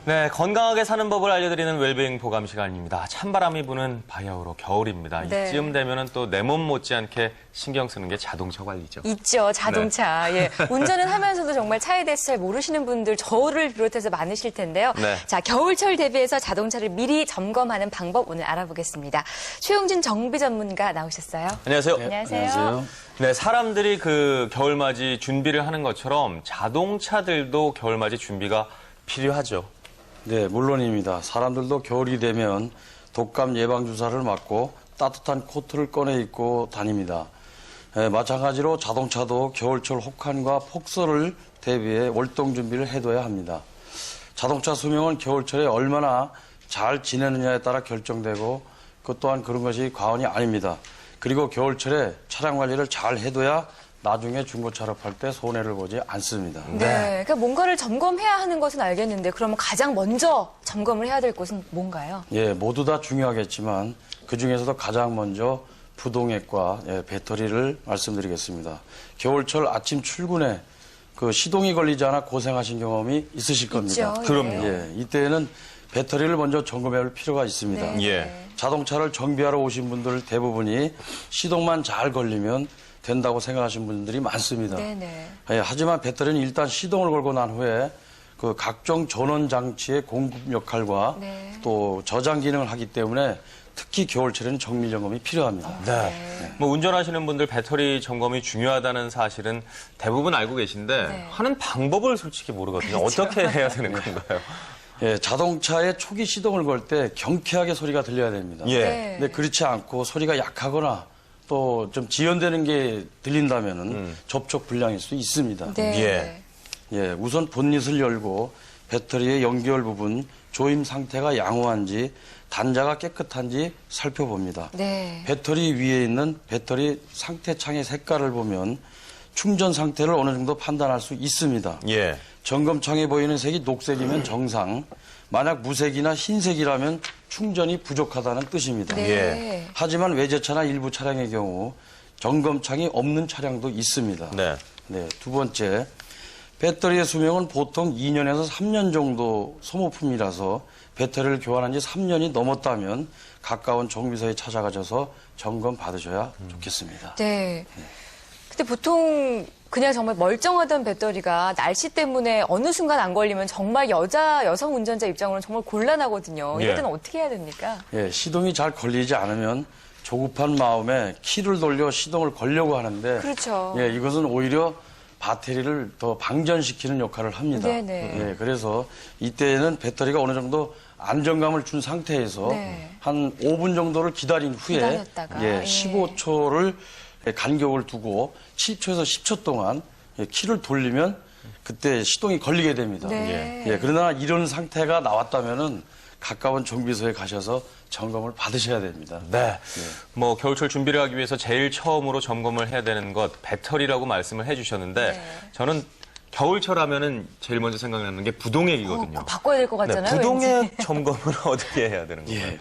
네, 건강하게 사는 법을 알려드리는 웰빙 보감 시간입니다. 찬바람이 부는 바야흐로 겨울입니다. 네. 이쯤 되면은 또 내 몸 못지않게 신경 쓰는 게 자동차 관리죠. 있죠, 자동차. 예. 운전을 하면서도 정말 차에 대해서 잘 모르시는 분들 저를 비롯해서 많으실 텐데요. 네. 자, 겨울철 대비해서 자동차를 미리 점검하는 방법 오늘 알아보겠습니다. 최용진 정비 전문가 나오셨어요. 안녕하세요. 네, 안녕하세요. 네, 사람들이 그 겨울맞이 준비를 하는 것처럼 자동차들도 겨울맞이 준비가 필요하죠. 네, 물론입니다. 사람들도 겨울이 되면 독감 예방주사를 맞고 따뜻한 코트를 꺼내 입고 다닙니다. 마찬가지로 자동차도 겨울철 혹한과 폭설을 대비해 월동 준비를 해둬야 합니다. 자동차 수명은 겨울철에 얼마나 잘 지내느냐에 따라 결정되고 그 또한 그런 것이 과언이 아닙니다. 그리고 겨울철에 차량 관리를 잘 해둬야 나중에 중고차로 팔 때 손해를 보지 않습니다. 네. 그러니까 뭔가를 점검해야 하는 것은 알겠는데 그러면 가장 먼저 점검을 해야 될 곳은 뭔가요? 예, 모두 다 중요하겠지만 그중에서도 가장 먼저 부동액과 배터리를 말씀드리겠습니다. 겨울철 아침 출근에 그 시동이 걸리지 않아 고생하신 경험이 있으실 겁니다. 있죠. 그럼요. 예, 이때는 배터리를 먼저 점검해야 할 필요가 있습니다. 네. 예. 자동차를 정비하러 오신 분들 대부분이 시동만 잘 걸리면 된다고 생각하시는 분들이 많습니다. 네네. 예, 하지만 배터리는 일단 시동을 걸고 난 후에 그 각종 전원 장치의 공급 역할과 네. 또 저장 기능을 하기 때문에 특히 겨울철에는 정밀 점검이 필요합니다. 네. 뭐 운전하시는 분들 배터리 점검이 중요하다는 사실은 대부분 알고 계신데 네. 하는 방법을 솔직히 모르거든요. 그렇죠. 어떻게 해야 되는 건가요? 예, 자동차의 초기 시동을 걸 때 경쾌하게 소리가 들려야 됩니다. 예. 네. 근데 그렇지 않고 소리가 약하거나 또 좀 지연되는 게 들린다면은 접촉 불량일 수 있습니다. 네. 예, 우선 본닛을 열고 배터리의 연결 부분 조임 상태가 양호한지 단자가 깨끗한지 살펴봅니다. 네. 배터리 위에 있는 배터리 상태 창의 색깔을 보면 충전 상태를 어느 정도 판단할 수 있습니다. 예. 점검창에 보이는 색이 녹색이면 정상, 만약 무색이나 흰색이라면 충전이 부족하다는 뜻입니다. 네. 예. 하지만 외제차나 일부 차량의 경우 점검창이 없는 차량도 있습니다. 네. 네, 두 번째, 배터리의 수명은 보통 2년에서 3년 정도 소모품이라서 배터리를 교환한 지 3년이 넘었다면 가까운 정비소에 찾아가셔서 점검 받으셔야 좋겠습니다. 네. 근데 보통 그냥 정말 멀쩡하던 배터리가 날씨 때문에 어느 순간 안 걸리면 정말 여성 운전자 입장으로는 정말 곤란하거든요. 이럴 예. 때는 어떻게 해야 됩니까? 예, 시동이 잘 걸리지 않으면 조급한 마음에 키를 돌려 시동을 걸려고 하는데 그렇죠. 예, 이것은 오히려 배터리를 더 방전시키는 역할을 합니다. 네네. 예, 그래서 이때에는 배터리가 어느 정도 안정감을 준 상태에서 네. 한 5분 정도를 기다린 후에 기다렸다가, 예. 15초를 간격을 두고 7초에서 10초 동안 키를 돌리면 그때 시동이 걸리게 됩니다. 네. 예, 그러나 이런 상태가 나왔다면은 가까운 정비소에 가셔서 점검을 받으셔야 됩니다. 네. 뭐 겨울철 준비를 하기 위해서 제일 처음으로 점검을 해야 되는 것 배터리라고 말씀을 해주셨는데 네. 저는 겨울철 하면은 제일 먼저 생각나는 게 부동액이거든요. 바꿔야 될 것 네, 같잖아요. 부동액 왠지. 점검을 어떻게 해야 되는 건가요? 예.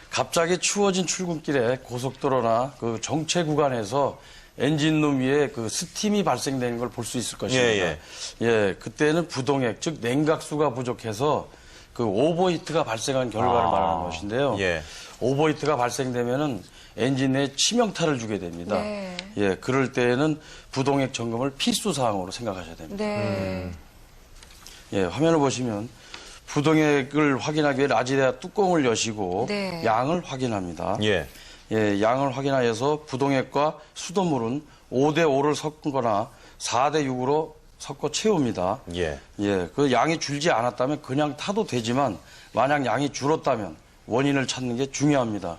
갑자기 추워진 출근길에 고속도로나 그 정체 구간에서 엔진룸 위에 그 스팀이 발생되는 걸 볼 수 있을 것입니다. 예, 그때는 부동액, 즉 냉각수가 부족해서 그 오버히트가 발생한 결과를 말하는 것인데요. 예. 오버히트가 발생되면은 엔진 내에 치명타를 주게 됩니다. 네. 예, 그럴 때에는 부동액 점검을 필수 사항으로 생각하셔야 됩니다. 네. 예, 화면을 보시면 부동액을 확인하기 위해 라지대와 뚜껑을 여시고 네. 양을 확인합니다. 예. 예, 양을 확인하여서 부동액과 수돗물은 5대5를 섞거나 4대6으로 섞어 채웁니다. 예. 예, 그 양이 줄지 않았다면 그냥 타도 되지만 만약 양이 줄었다면 원인을 찾는 게 중요합니다.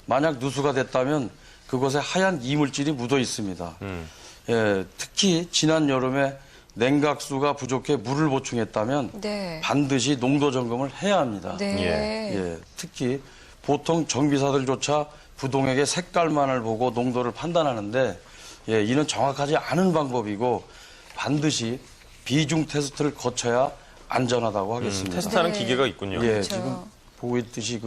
만약 누수가 됐다면 그곳에 하얀 이물질이 묻어 있습니다. 예, 특히 지난 여름에 냉각수가 부족해 물을 보충했다면 네. 반드시 농도 점검을 해야 합니다. 네. 예, 특히 보통 정비사들조차 부동액의 색깔만을 보고 농도를 판단하는데 예, 이는 정확하지 않은 방법이고 반드시 비중 테스트를 거쳐야 안전하다고 하겠습니다. 테스트하는 네. 기계가 있군요. 예, 그렇죠. 지금 보고 있듯이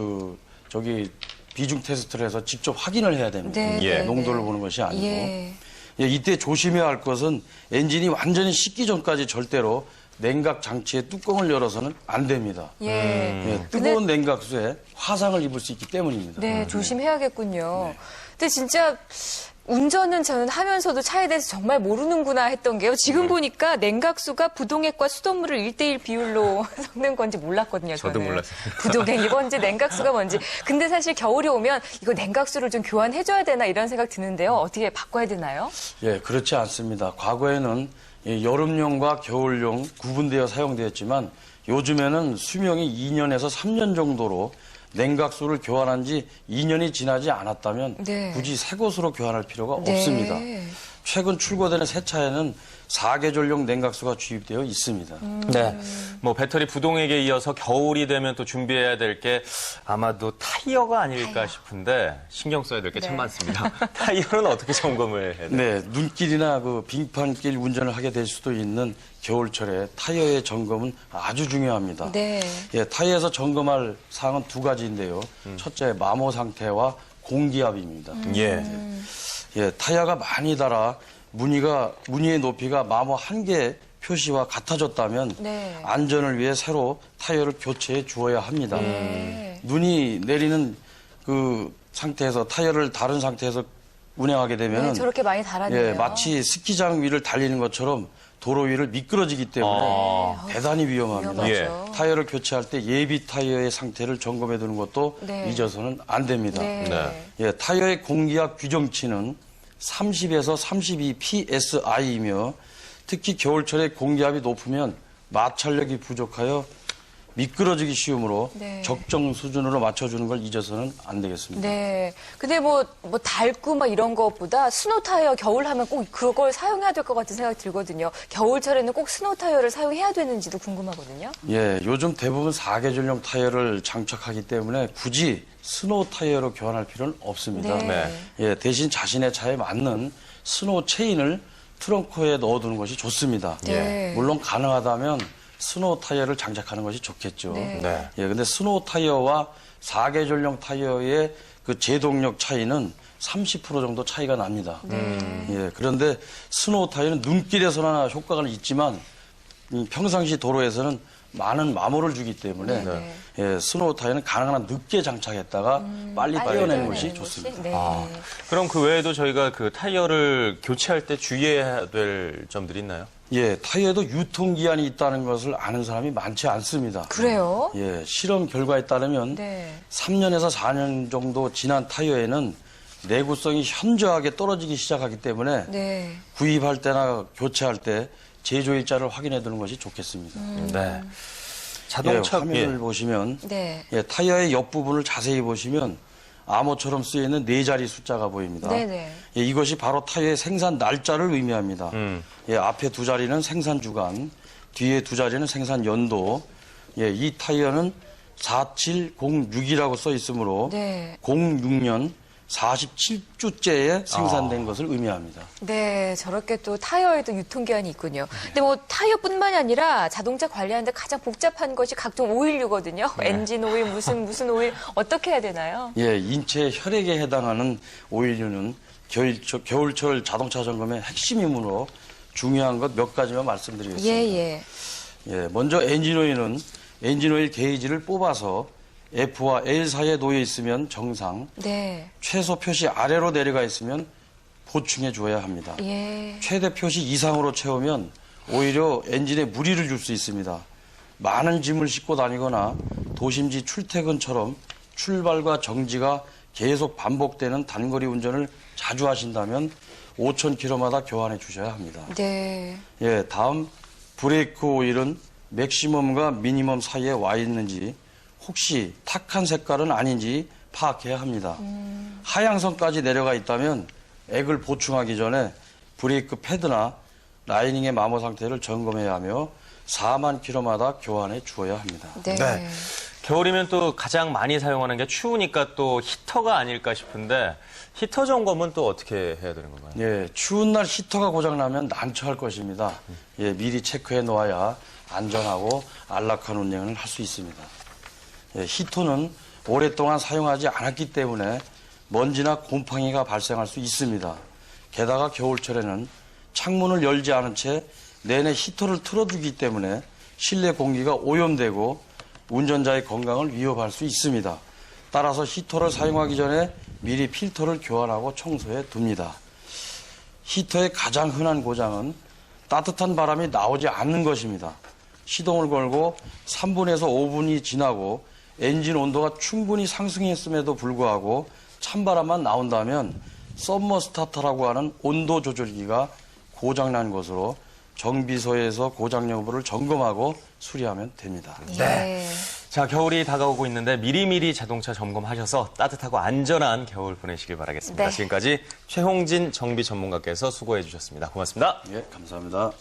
저기 비중 테스트를 해서 직접 확인을 해야 됩니다. 네, 예. 네, 농도를 네. 보는 것이 아니고. 예. 예, 이때 조심해야 할 것은 엔진이 완전히 식기 전까지 절대로 냉각 장치의 뚜껑을 열어서는 안 됩니다. 예. 뜨거운 냉각수에 화상을 입을 수 있기 때문입니다. 네, 조심해야겠군요. 근데 진짜 운전은 저는 하면서도 차에 대해서 정말 모르는구나 했던 게요. 지금 보니까 냉각수가 부동액과 수돗물을 1대1 비율로 섞는 건지 몰랐거든요. 저도 저는. 몰랐어요. 부동액이 뭔지 냉각수가 뭔지. 근데 사실 겨울이 오면 이거 냉각수를 좀 교환해줘야 되나 이런 생각 드는데요. 어떻게 바꿔야 되나요? 예, 그렇지 않습니다. 과거에는 여름용과 겨울용 구분되어 사용되었지만 요즘에는 수명이 2년에서 3년 정도로 냉각수를 교환한 지 2년이 지나지 않았다면 네. 굳이 새 것으로 교환할 필요가 네. 없습니다. 최근 출고되는 새 차에는 4계절용 냉각수가 주입되어 있습니다. 네. 뭐 배터리 부동액에 이어서 겨울이 되면 또 준비해야 될 게 아마도 타이어가 아닐까 싶은데 신경 써야 될 게 참 네. 많습니다. 타이어는 어떻게 점검을 해야 돼요? 네, 눈길이나 빙판길 운전을 하게 될 수도 있는 겨울철에 타이어의 점검은 아주 중요합니다. 네. 예, 타이어에서 점검할 사항은 두 가지인데요. 첫째, 마모 상태와 공기압입니다. 예. 예, 타이어가 많이 닳아 무늬의 높이가 마모 한 개 표시와 같아졌다면 네. 안전을 위해 새로 타이어를 교체해 주어야 합니다. 네. 눈이 내리는 그 상태에서 타이어를 다른 상태에서 운행하게 되면은 네, 저렇게 많이 달았네요. 예, 마치 스키장 위를 달리는 것처럼 도로 위를 미끄러지기 때문에 대단히 위험합니다. 위험하죠. 타이어를 교체할 때 예비 타이어의 상태를 점검해 두는 것도 네. 잊어서는 안 됩니다. 네. 네. 예, 타이어의 공기압 규정치는 30에서 32 psi이며 특히 겨울철에 공기압이 높으면 마찰력이 부족하여 미끄러지기 쉬우므로 네. 적정 수준으로 맞춰주는 걸 잊어서는 안 되겠습니다. 네. 근데 뭐 닳고 막 이런 것보다 스노우 타이어 겨울 하면 꼭 그걸 사용해야 될 것 같은 생각이 들거든요. 겨울철에는 꼭 스노우 타이어를 사용해야 되는지도 궁금하거든요. 예, 요즘 대부분 4계절용 타이어를 장착하기 때문에 굳이 스노우 타이어로 교환할 필요는 없습니다. 네. 예, 대신 자신의 차에 맞는 스노우 체인을 트렁크에 넣어두는 것이 좋습니다. 네. 물론 가능하다면 스노우 타이어를 장착하는 것이 좋겠죠. 네. 네. 예, 근데 스노우 타이어와 4계절용 타이어의 그 제동력 차이는 30% 정도 차이가 납니다. 예, 그런데 스노우 타이어는 눈길에서나 효과가 있지만 평상시 도로에서는 많은 마모를 주기 때문에 네. 예, 스노우 타이어는 가능한 한 늦게 장착했다가 빨리 떼어내는 것이 좋습니다. 네. 그럼 그 외에도 저희가 그 타이어를 교체할 때 주의해야 될 점들이 있나요? 예, 타이어에도 유통기한이 있다는 것을 아는 사람이 많지 않습니다. 그래요? 예, 실험 결과에 따르면 네. 3년에서 4년 정도 지난 타이어에는 내구성이 현저하게 떨어지기 시작하기 때문에 네. 구입할 때나 교체할 때 제조일자를 확인해 두는 것이 좋겠습니다. 네. 예, 자동차 화면을 보시면 네. 예, 타이어의 옆부분을 자세히 보시면 암호처럼 쓰여 있는 4자리 숫자가 보입니다. 네네. 예, 이것이 바로 타이어의 생산 날짜를 의미합니다. 예, 앞에 2자리는 생산 주간, 뒤에 2자리는 생산 연도. 예, 이 타이어는 4706이라고 써 있으므로 네. 06년 47주째에 생산된 것을 의미합니다. 네, 저렇게 또 타이어에도 유통기한이 있군요. 근데 뭐 타이어뿐만이 아니라 자동차 관리하는데 가장 복잡한 것이 각종 오일류거든요. 엔진 오일, 무슨 오일 어떻게 해야 되나요? 예, 인체 혈액에 해당하는 오일류는 겨울철 자동차 점검의 핵심이므로 중요한 것 몇 가지만 말씀드리겠습니다. 예. 예, 먼저 엔진오일은 엔진오일 게이지를 뽑아서 F와 L 사이에 놓여 있으면 정상, 네. 최소 표시 아래로 내려가 있으면 보충해 주어야 합니다. 예. 최대 표시 이상으로 채우면 오히려 엔진에 무리를 줄 수 있습니다. 많은 짐을 싣고 다니거나 도심지 출퇴근처럼 출발과 정지가 계속 반복되는 단거리 운전을 자주 하신다면 5,000km마다 교환해 주셔야 합니다. 네. 예, 다음 브레이크 오일은 맥시멈과 미니멈 사이에 와 있는지 혹시 탁한 색깔은 아닌지 파악해야 합니다. 하향선까지 내려가 있다면 액을 보충하기 전에 브레이크 패드나 라이닝의 마모 상태를 점검해야 하며 4만 킬로마다 교환해 주어야 합니다. 네. 네. 겨울이면 또 가장 많이 사용하는 게 추우니까 또 히터가 아닐까 싶은데 히터 점검은 또 어떻게 해야 되는 건가요? 예, 추운 날 히터가 고장나면 난처할 것입니다. 예, 미리 체크해 놓아야 안전하고 안락한 운행을 할 수 있습니다. 예, 히터는 오랫동안 사용하지 않았기 때문에 먼지나 곰팡이가 발생할 수 있습니다. 게다가 겨울철에는 창문을 열지 않은 채 내내 히터를 틀어두기 때문에 실내 공기가 오염되고 운전자의 건강을 위협할 수 있습니다. 따라서 히터를 사용하기 전에 미리 필터를 교환하고 청소해 둡니다. 히터의 가장 흔한 고장은 따뜻한 바람이 나오지 않는 것입니다. 시동을 걸고 3분에서 5분이 지나고 엔진 온도가 충분히 상승했음에도 불구하고 찬바람만 나온다면 썸머스타터라고 하는 온도 조절기가 고장난 것으로 정비소에서 고장 여부를 점검하고 수리하면 됩니다. 네. 자, 겨울이 다가오고 있는데 미리미리 자동차 점검하셔서 따뜻하고 안전한 겨울 보내시길 바라겠습니다. 네. 지금까지 최홍진 정비 전문가께서 수고해 주셨습니다. 고맙습니다. 예, 감사합니다.